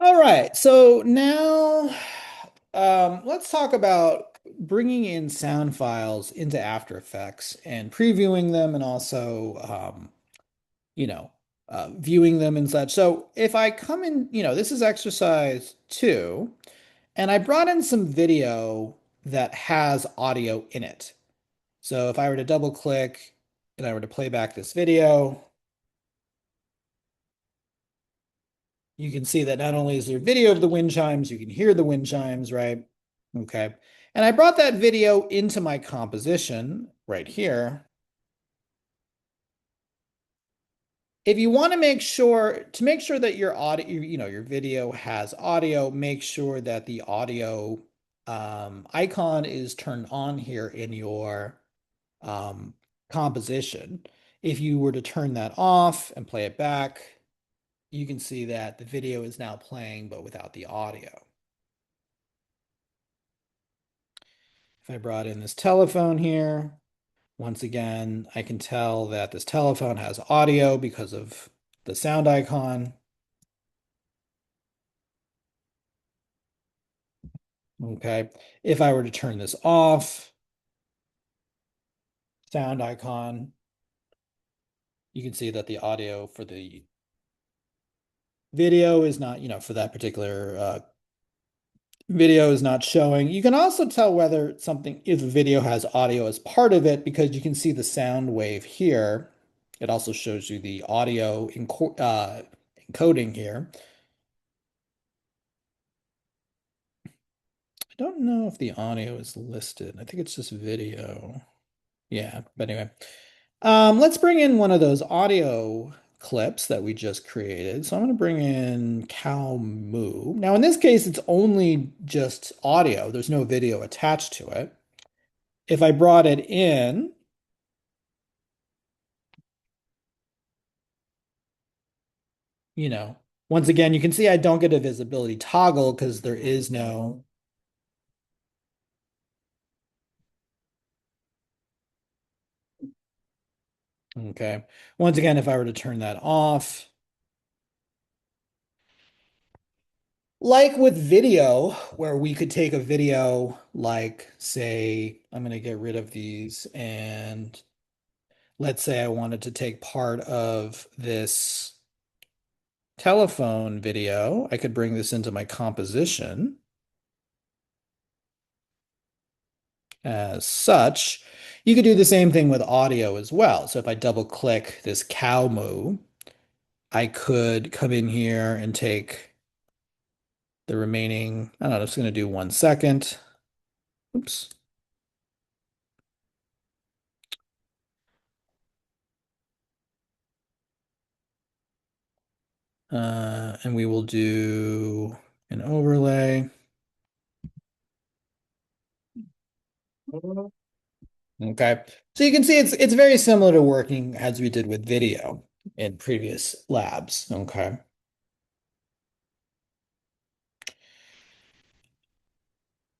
All right, so now let's talk about bringing in sound files into After Effects and previewing them and also, you know, viewing them and such. So if I come in, this is exercise two, and I brought in some video that has audio in it. So if I were to double click and I were to play back this video, you can see that not only is there video of the wind chimes, you can hear the wind chimes, right? Okay. And I brought that video into my composition right here. If you want to make sure that your audio, your video has audio, make sure that the audio icon is turned on here in your um, composition. If you were to turn that off and play it back, you can see that the video is now playing, but without the audio. If I brought in this telephone here, once again, I can tell that this telephone has audio because of the sound icon. Okay. If I were to turn this off, sound icon, you can see that the audio for the video is not, for that particular video is not showing. You can also tell whether something, if a video has audio as part of it, because you can see the sound wave here. It also shows you the audio encoding here. I don't know if the audio is listed. I think it's just video. Yeah, but anyway. Let's bring in one of those audio clips that we just created. So I'm going to bring in cow moo. Now, in this case, it's only just audio. There's no video attached to it. If I brought it in, you know, once again, you can see I don't get a visibility toggle because there is no, okay. Once again, if I were to turn that off, like with video, where we could take a video, like say, I'm going to get rid of these, and let's say I wanted to take part of this telephone video, I could bring this into my composition as such. You could do the same thing with audio as well. So if I double click this cow moo, I could come in here and take the remaining, I don't know, I'm just going to do 1 second. Oops. And we will do an overlay. Okay. So you can see it's very similar to working as we did with video in previous labs. Okay.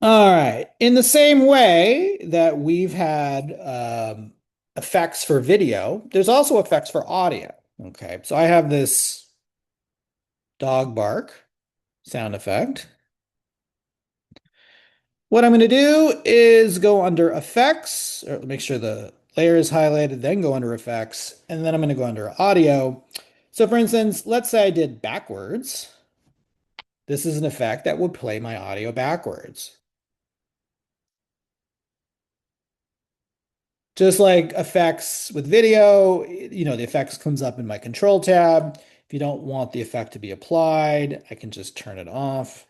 All right. In the same way that we've had effects for video, there's also effects for audio. Okay. So I have this dog bark sound effect. What I'm going to do is go under effects, or make sure the layer is highlighted, then go under effects, and then I'm going to go under audio. So for instance, let's say I did backwards. This is an effect that would play my audio backwards. Just like effects with video, the effects comes up in my control tab. If you don't want the effect to be applied, I can just turn it off.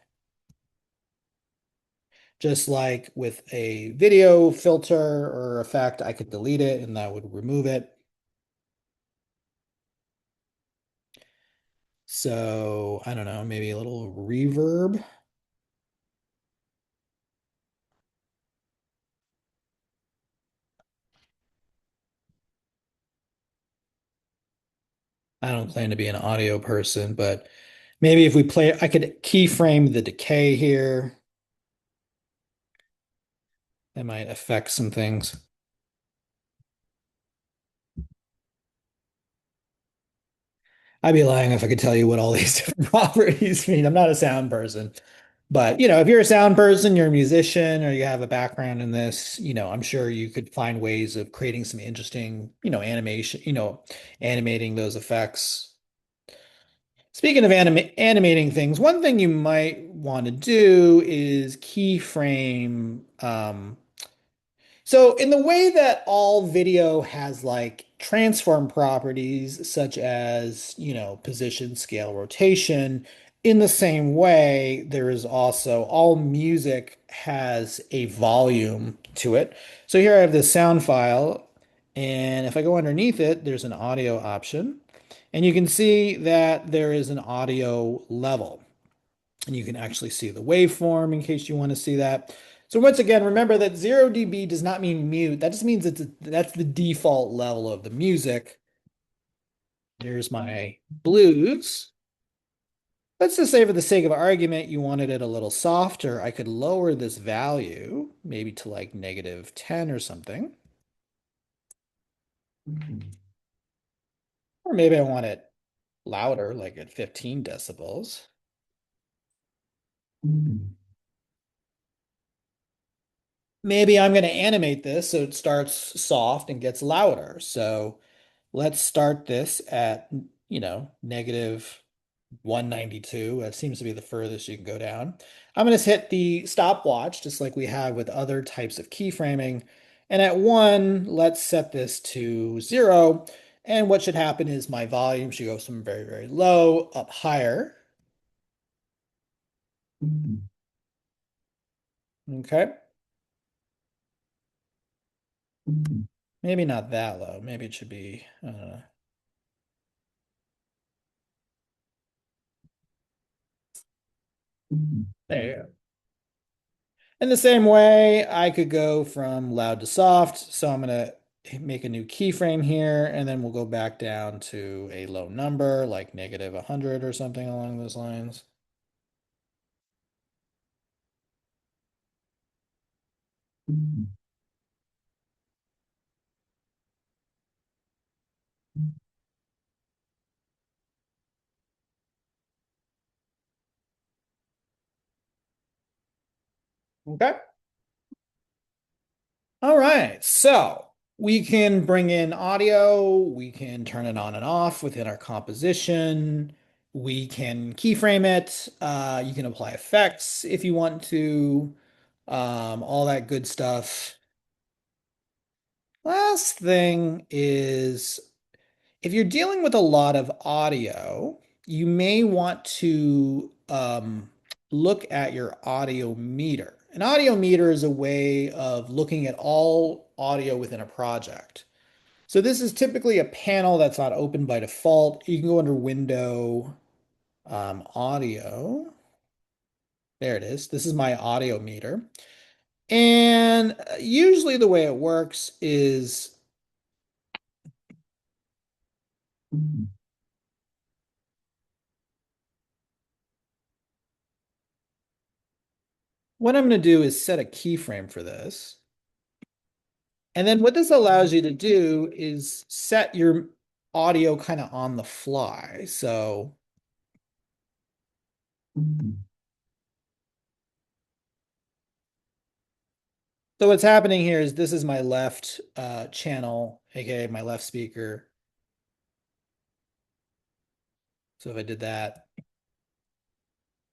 Just like with a video filter or effect, I could delete it and that would remove it. So I don't know, maybe a little reverb. I don't claim to be an audio person, but maybe if we play, I could keyframe the decay here. That might affect some things. I'd be lying if I could tell you what all these different properties mean. I'm not a sound person. But, if you're a sound person, you're a musician, or you have a background in this, I'm sure you could find ways of creating some interesting, animation, animating those effects. Speaking of animating things, one thing you might want to do is keyframe so in the way that all video has like transform properties such as, position, scale, rotation, in the same way, there is also all music has a volume to it. So here I have this sound file, and if I go underneath it, there's an audio option, and you can see that there is an audio level. And you can actually see the waveform in case you want to see that. So once again, remember that 0 dB does not mean mute. That just means that's the default level of the music. Here's my blues. Let's just say for the sake of argument, you wanted it a little softer. I could lower this value, maybe to like -10 or something. Or maybe I want it louder, like at 15 decibels. Maybe I'm going to animate this so it starts soft and gets louder. So let's start this at, negative 192. That seems to be the furthest you can go down. I'm going to hit the stopwatch, just like we have with other types of keyframing. And at 1, let's set this to 0. And what should happen is my volume should go from very, very low up higher. Okay. Maybe not that low. Maybe it should be, there you go. In the same way, I could go from loud to soft. So I'm going to make a new keyframe here, and then we'll go back down to a low number, like -100 or something along those lines. Okay. All right. So we can bring in audio. We can turn it on and off within our composition. We can keyframe it. You can apply effects if you want to. All that good stuff. Last thing is if you're dealing with a lot of audio, you may want to look at your audio meter. An audio meter is a way of looking at all audio within a project. So this is typically a panel that's not open by default. You can go under Window, Audio. There it is. This is my audio meter. And usually the way it works is what I'm going to do is set a keyframe for this. And then what this allows you to do is set your audio kind of on the fly. So what's happening here is this is my left channel, aka my left speaker. So if I did that,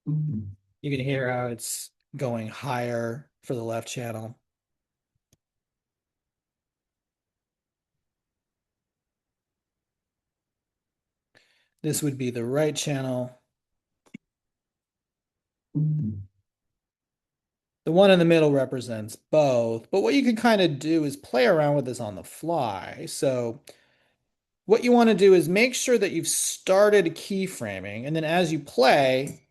you can hear how it's going higher for the left channel. This would be the right channel. The one in the middle represents both. But what you can kind of do is play around with this on the fly. So what you want to do is make sure that you've started keyframing, and then as you play,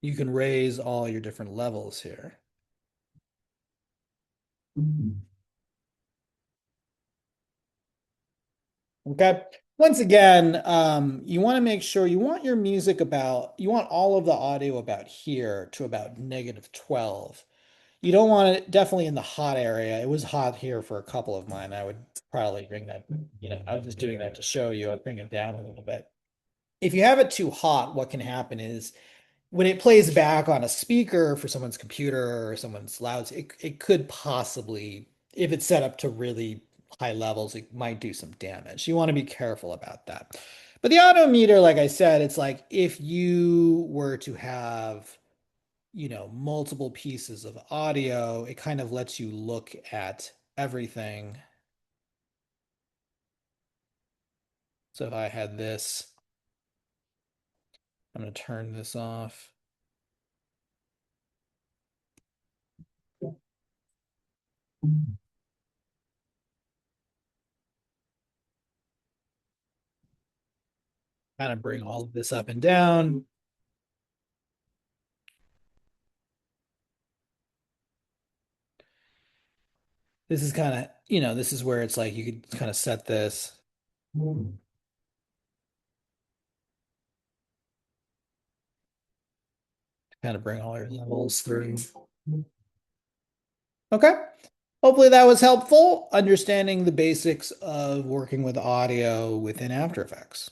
you can raise all your different levels here. Okay. Once again, you want to make sure you want your music about, you want all of the audio about here to about -12. You don't want it definitely in the hot area. It was hot here for a couple of mine. I would probably bring that, I was just doing that to show you. I'd bring it down a little bit. If you have it too hot, what can happen is when it plays back on a speaker for someone's computer or someone's loud, it could possibly, if it's set up to really high levels, it might do some damage. You want to be careful about that. But the auto meter, like I said, it's like if you were to have, multiple pieces of audio, it kind of lets you look at everything. So if I had this, I'm going to turn this off. Kind of bring all of this up and down. This is kind of, this is where it's like you could kind of set this, kind of bring all your levels through. Okay. Hopefully that was helpful, understanding the basics of working with audio within After Effects.